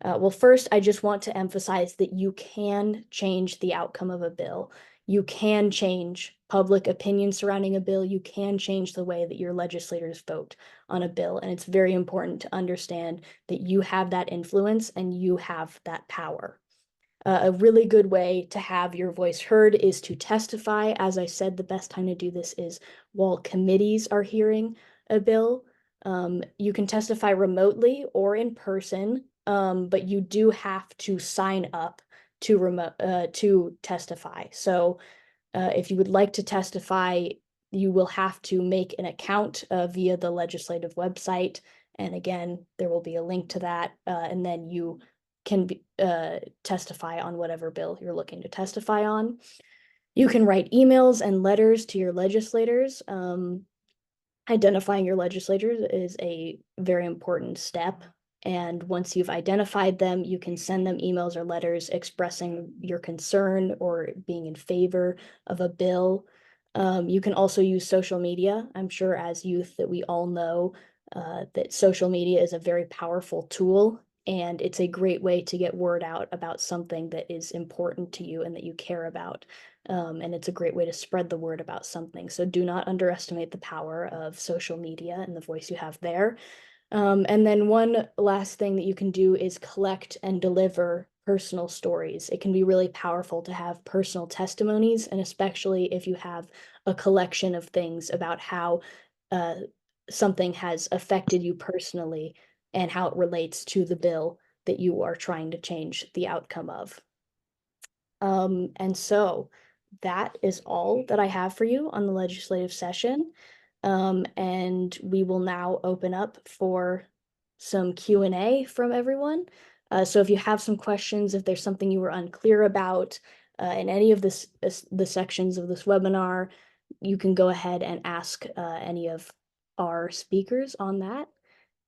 Well, first, I just want to emphasize that you can change the outcome of a bill. You can change public opinion surrounding a bill. You can change the way that your legislators vote on a bill. And it's very important to understand that you have that influence and you have that power. A really good way to have your voice heard is to testify. As I said, the best time to do this is while committees are hearing a bill. You can testify remotely or in person, but you do have to sign up to testify. So if you would like to testify, you will have to make an account via the legislative website. And again, there will be a link to that, and then you can testify on whatever bill you're looking to testify on. You can write emails and letters to your legislators. Identifying your legislators is a very important step. And once you've identified them, you can send them emails or letters expressing your concern or being in favor of a bill. You can also use social media. I'm sure as youth that we all know that social media is a very powerful tool, and it's a great way to get word out about something that is important to you and that you care about. And it's a great way to spread the word about something. So do not underestimate the power of social media and the voice you have there. And then one last thing that you can do is collect and deliver personal stories. It can be really powerful to have personal testimonies, and especially if you have a collection of things about how something has affected you personally and how it relates to the bill that you are trying to change the outcome of. And so that is all that I have for you on the legislative session. And we will now open up for some Q&A from everyone. So if you have some questions, if there's something you were unclear about in any of the sections of this webinar, you can go ahead and ask any of our speakers on that.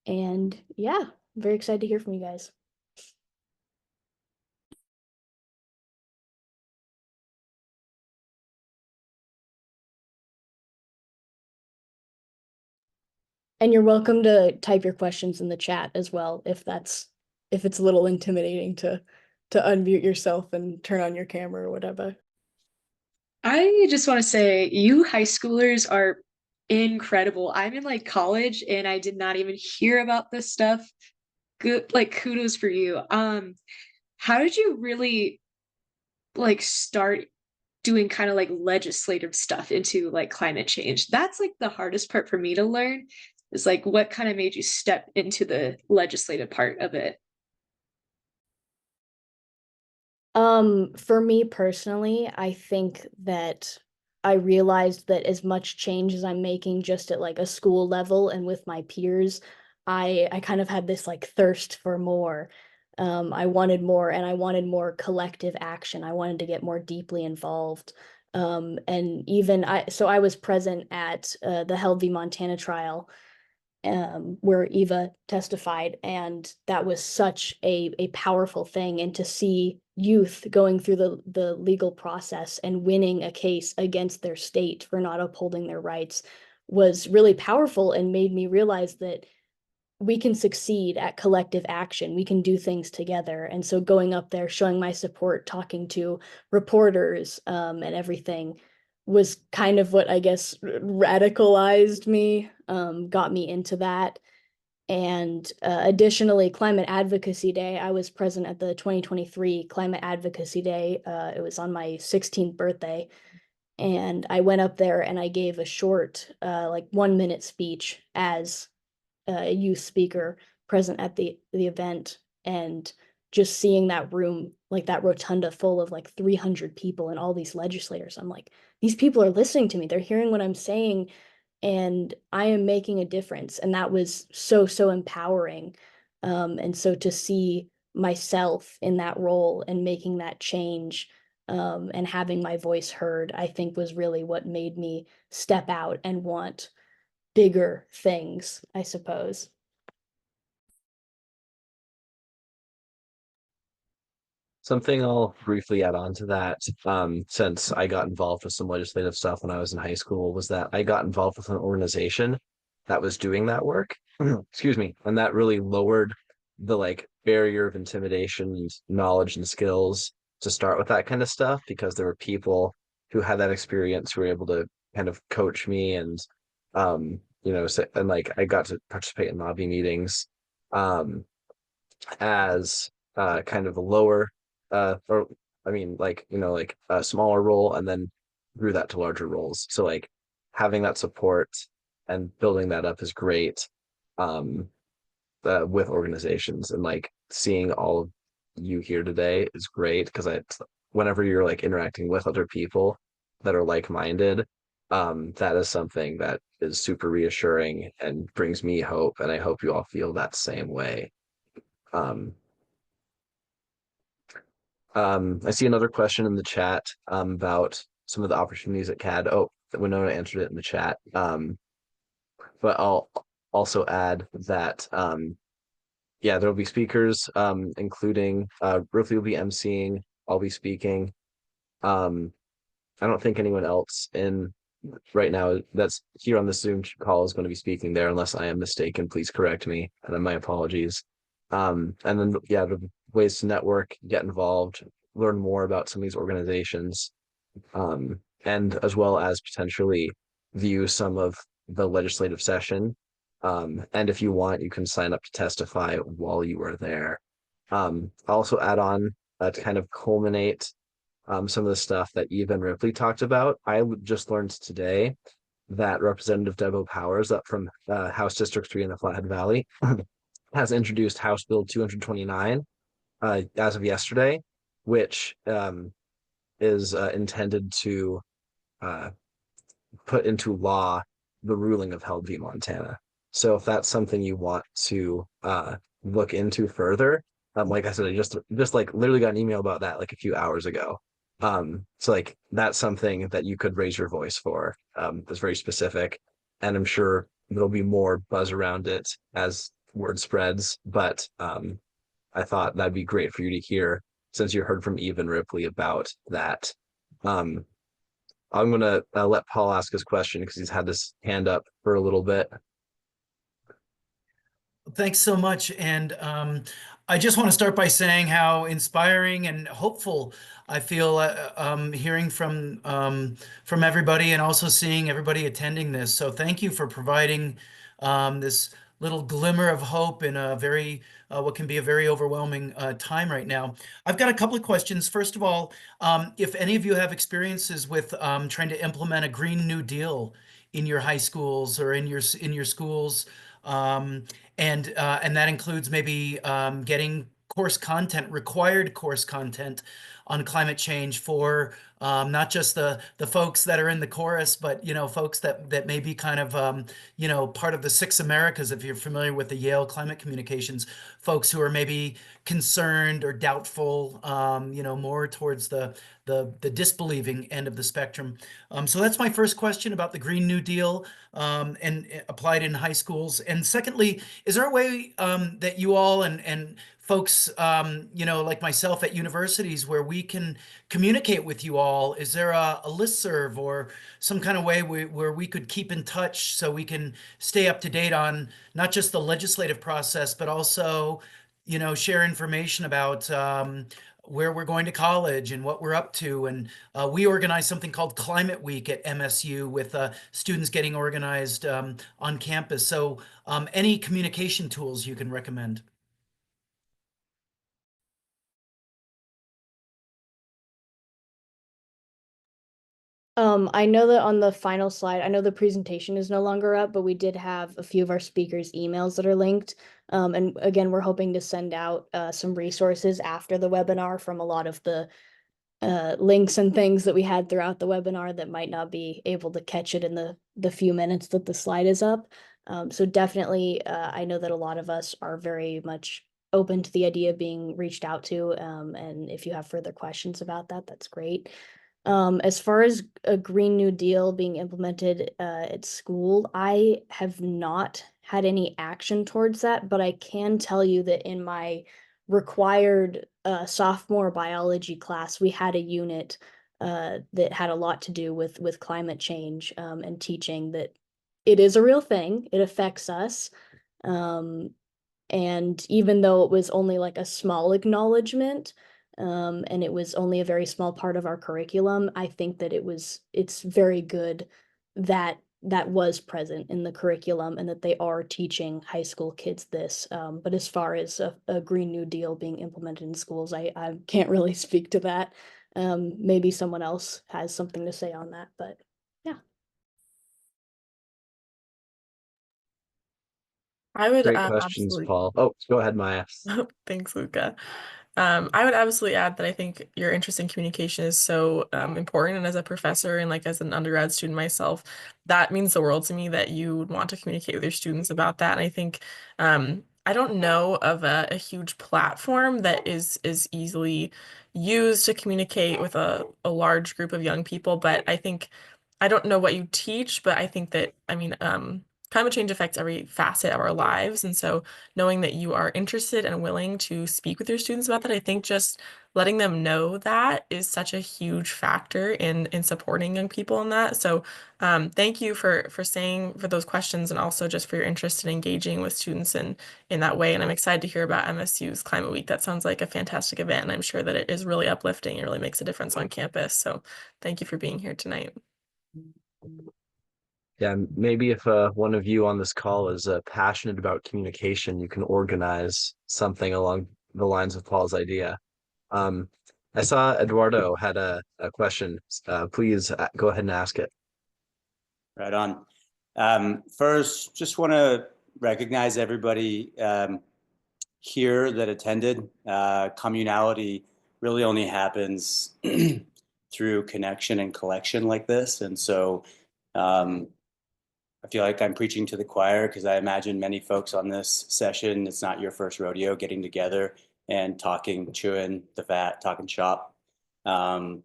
And yeah, I'm very excited to hear from you guys. And you're welcome to type your questions in the chat as well, if it's a little intimidating to unmute yourself and turn on your camera or whatever. I just want to say you high schoolers are incredible. I'm in like college and I did not even hear about this stuff. Good, like kudos for you. How did you really like start doing kind of like legislative stuff into like climate change? That's like the hardest part for me to learn, is like what kind of made you step into the legislative part of it? For me personally, I think that I realized that as much change as I'm making just at like a school level and with my peers, I kind of had this like thirst for more. I wanted more and I wanted more collective action. I wanted to get more deeply involved. And even so I was present at the Held v. Montana trial where Eva testified, and that was such a powerful thing. And to see youth going through the legal process and winning a case against their state for not upholding their rights was really powerful and made me realize that we can succeed at collective action. We can do things together. And so going up there, showing my support, talking to reporters and everything was kind of what I guess radicalized me, got me into that. And additionally, Climate Advocacy Day, I was present at the 2023 Climate Advocacy Day. It was on my 16th birthday. And I went up there and I gave a short, like 1 minute speech as a youth speaker present at the event, and just seeing that room, like that rotunda full of like 300 people and all these legislators, I'm like, these people are listening to me, they're hearing what I'm saying, and I am making a difference. And that was so empowering. And so to see myself in that role and making that change, and having my voice heard, I think was really what made me step out and want bigger things, I suppose. Something I'll briefly add on to that, since I got involved with some legislative stuff when I was in high school, was that I got involved with an organization that was doing that work. Excuse me. And that really lowered the like barrier of intimidation and knowledge and skills to start with that kind of stuff, because there were people who had that experience who were able to kind of coach me and and like I got to participate in lobby meetings as kind of a lower or I mean like like a smaller role, and then grew that to larger roles. So like having that support and building that up is great um with organizations, and like seeing all of you here today is great because I whenever you're like interacting with other people that are like-minded, that is something that is super reassuring and brings me hope, and I hope you all feel that same way. um I see another question in the chat about some of the opportunities at CAD. Oh, Winona answered it in the chat. But I'll also add that yeah, there'll be speakers, including Ruthie will be emceeing, I'll be speaking. I don't think anyone else in right now that's here on the Zoom call is going to be speaking there, unless I am mistaken. Please correct me, and then my apologies. And then yeah, the ways to network, get involved, learn more about some of these organizations, and as well as potentially view some of the legislative session. And if you want, you can sign up to testify while you are there. I'll also add on to kind of culminate some of the stuff that Eva and Ripley talked about. I just learned today that Representative Debo Powers, up from House District 3 in the Flathead Valley, has introduced House Bill 229 as of yesterday, which is intended to uh, put into law the ruling of Held v. Montana. So if that's something you want to look into further, like I said, I just like literally got an email about that like a few hours ago. So like that's something that you could raise your voice for. That's very specific, and I'm sure there'll be more buzz around it as word spreads. But I thought that'd be great for you to hear since you heard from Eve and Ripley about that. Um, I'm gonna let Paul ask his question because he's had this hand up for a little bit. Thanks so much. And I just want to start by saying how inspiring and hopeful I feel hearing from everybody, and also seeing everybody attending this. So thank you for providing this little glimmer of hope in a very what can be a very overwhelming time right now. I've got a couple of questions. First of all, if any of you have experiences with trying to implement a Green New Deal in your high schools or in your schools. And that includes maybe getting course content, required course content on climate change for not just the folks that are in the chorus, but folks that may be kind of part of the Six Americas, if you're familiar with the Yale climate communications folks who are maybe concerned or doubtful, more towards the disbelieving end of the spectrum. So that's my first question about the Green New Deal and applied in high schools. And secondly, is there a way that you all and folks, like myself at universities where we can communicate with you all? Is there a listserv or some kind of way where we could keep in touch so we can stay up to date on not just the legislative process, but also, share information about where we're going to college and what we're up to? And we organize something called Climate Week at MSU with students getting organized on campus. So any communication tools you can recommend? I know that on the final slide, I know the presentation is no longer up, but we did have a few of our speakers' emails that are linked. And again, we're hoping to send out some resources after the webinar from a lot of the links and things that we had throughout the webinar that might not be able to catch it in the few minutes that the slide is up. So definitely, I know that a lot of us are very much open to the idea of being reached out to. And if you have further questions about that, that's great. As far as a Green New Deal being implemented at school, I have not had any action towards that, but I can tell you that in my required sophomore biology class, we had a unit that had a lot to do with climate change and teaching that it is a real thing. It affects us. And even though it was only like a small acknowledgement, and it was only a very small part of our curriculum, I think that it's very good that that was present in the curriculum and that they are teaching high school kids this. But as far as a Green New Deal being implemented in schools, I can't really speak to that. Maybe someone else has something to say on that, but yeah. I would Great questions, absolutely. Paul. Oh, go ahead, Maya. Thanks, Luca. I would absolutely add that I think your interest in communication is so important. And as a professor and like as an undergrad student myself, that means the world to me that you would want to communicate with your students about that. And I think I don't know of a huge platform that is easily used to communicate with a large group of young people, but I think I don't know what you teach, but I think that climate change affects every facet of our lives. And so knowing that you are interested and willing to speak with your students about that, I think just letting them know that is such a huge factor in supporting young people in that. So thank you for saying for those questions and also just for your interest in engaging with students in that way. And I'm excited to hear about MSU's Climate Week. That sounds like a fantastic event, and I'm sure that it is really uplifting. It really makes a difference on campus. So thank you for being here tonight. Yeah, maybe if one of you on this call is passionate about communication, you can organize something along the lines of Paul's idea. Um, I saw Eduardo had a question. Please go ahead and ask it. Right on. First, just want to recognize everybody here that attended. Communality really only happens through connection and collection like this. And so I feel like I'm preaching to the choir because I imagine many folks on this session, it's not your first rodeo getting together and talking, chewing the fat, talking shop. And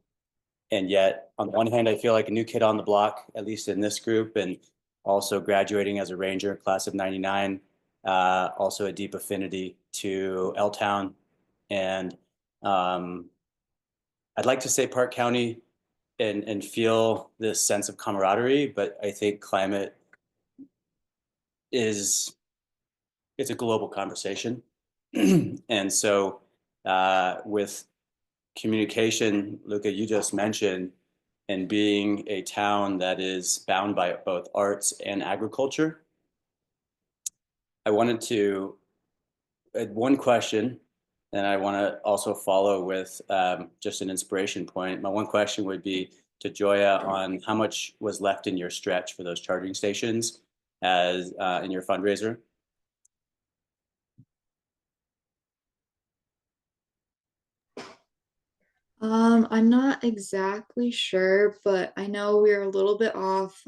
yet, on the one hand, I feel like a new kid on the block, at least in this group, and also graduating as a Ranger, class of '99, also a deep affinity to L-Town. And I'd like to say Park County and feel this sense of camaraderie, but I think climate it's a global conversation. And so with communication, Luca, you just mentioned, and being a town that is bound by both arts and agriculture, I wanted to add one question, and I want to also follow with just an inspiration point. My one question would be to Joya on how much was left in your stretch for those charging stations as in your fundraiser. I'm not exactly sure, but I know we're a little bit off.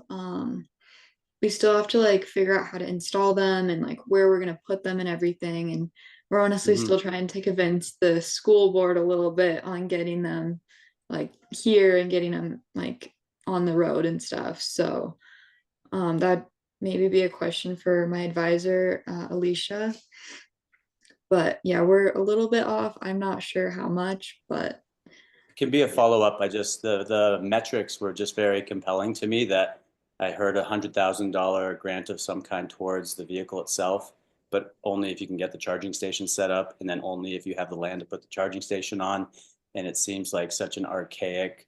We still have to like figure out how to install them and like where we're gonna put them and everything. And we're honestly Mhm. still trying to convince the school board a little bit on getting them like here and getting them like on the road and stuff. So that maybe be a question for my advisor, Alicia. But yeah, we're a little bit off. I'm not sure how much, but Can be a follow-up. I just, the metrics were just very compelling to me that I heard $100,000 grant of some kind towards the vehicle itself, but only if you can get the charging station set up, and then only if you have the land to put the charging station on. And it seems like such an archaic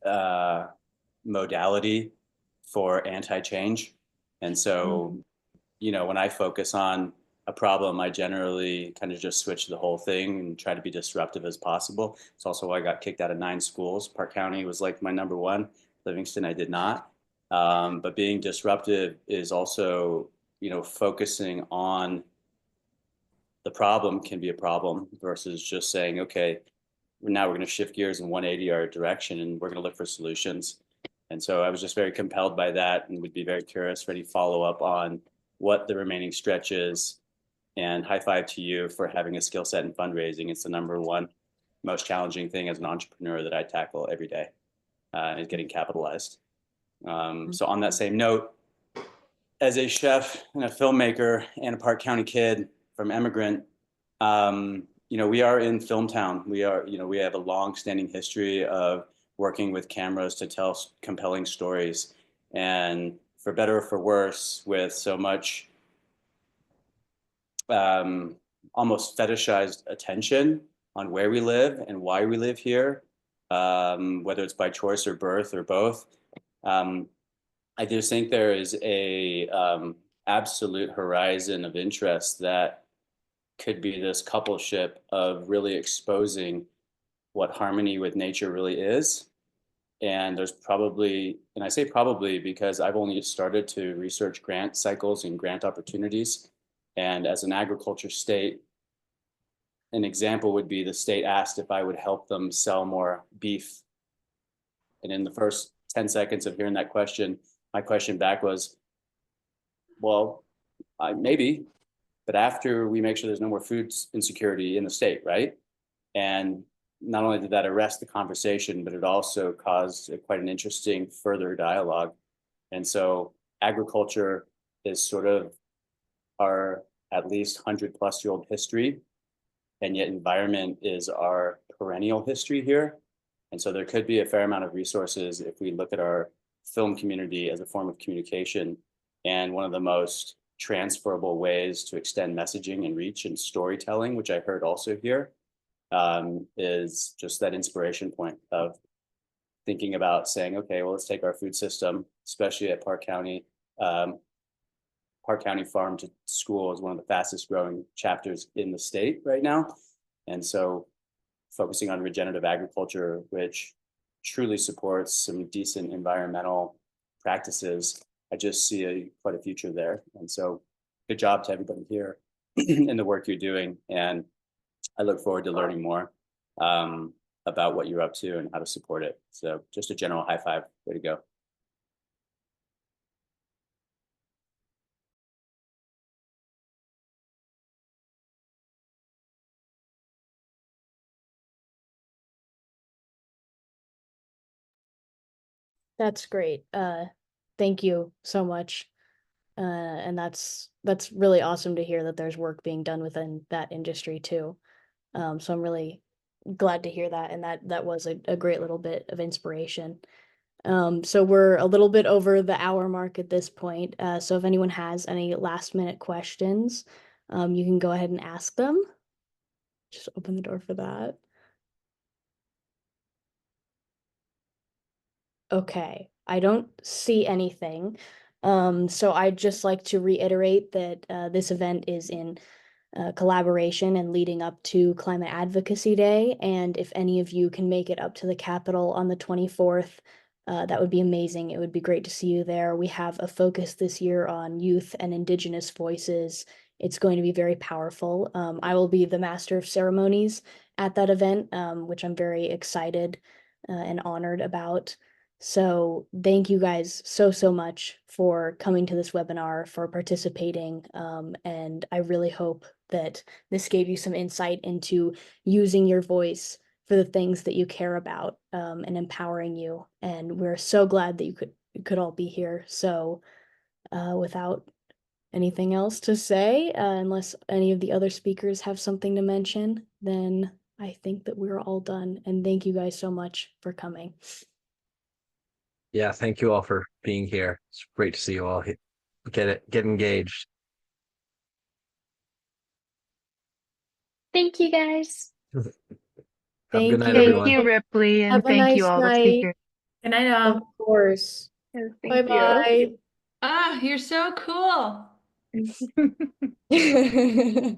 uh, modality for anti-change. And so, you know, when I focus on a problem, I generally kind of just switch the whole thing and try to be disruptive as possible. It's also why I got kicked out of 9 schools. Park County was like my number one. Livingston, I did not. But being disruptive is also, you know, focusing on the problem can be a problem versus just saying, okay, now we're going to shift gears in 180-yard direction and we're going to look for solutions. And so I was just very compelled by that and would be very curious for any follow up on what the remaining stretch is. And high five to you for having a skill set in fundraising. It's the number one most challenging thing as an entrepreneur that I tackle every day, is getting capitalized. So on that same note, as a chef and a filmmaker and a Park County kid from immigrant, you know, we are in Film Town. We are, you know, we have a long-standing history of working with cameras to tell compelling stories. And for better or for worse, with so much almost fetishized attention on where we live and why we live here, whether it's by choice or birth or both. I just think there is a absolute horizon of interest that could be this coupleship of really exposing what harmony with nature really is. And there's probably, and I say probably because I've only started to research grant cycles and grant opportunities. And as an agriculture state, an example would be the state asked if I would help them sell more beef. And in the first 10 seconds of hearing that question, my question back was, well, maybe, but after we make sure there's no more food insecurity in the state, right? And not only did that arrest the conversation, but it also caused quite an interesting further dialogue. And so agriculture is sort of our at least 100-plus-year-old history, and yet environment is our perennial history here. And so there could be a fair amount of resources if we look at our film community as a form of communication. And one of the most transferable ways to extend messaging and reach and storytelling, which I heard also here, is just that inspiration point of thinking about saying, okay, well, let's take our food system, especially at Park County. Park County Farm to School is one of the fastest growing chapters in the state right now. And so focusing on regenerative agriculture, which truly supports some decent environmental practices, I just see quite a future there. And so good job to everybody here in the work you're doing. And I look forward to learning more about what you're up to and how to support it. So just a general high five. Way to go. That's great. Thank you so much. And that's really awesome to hear that there's work being done within that industry too. So I'm really glad to hear that, and that was a great little bit of inspiration. So we're a little bit over the hour mark at this point. So if anyone has any last minute questions, you can go ahead and ask them. Just open the door for that. Okay, I don't see anything. So I'd just like to reiterate that this event is in collaboration and leading up to Climate Advocacy Day. And if any of you can make it up to the Capitol on the 24th, that would be amazing. It would be great to see you there. We have a focus this year on youth and Indigenous voices It's going to be very powerful. I will be the master of ceremonies at that event, which I'm very excited and honored about. So thank you guys so much for coming to this webinar, for participating. And I really hope that this gave you some insight into using your voice for the things that you care about, and empowering you. And we're so glad that you could all be here. So without anything else to say, unless any of the other speakers have something to mention, then I think that we're all done. And thank you guys so much for coming. Yeah, thank you all for being here. It's great to see you all get engaged. Thank you guys. Have a Thank good night, you. everyone. Thank you, Ripley, and Have a thank you nice all the night. speakers. Good night, Of all. course. Thank you. Bye Ah, you're so cool. bye.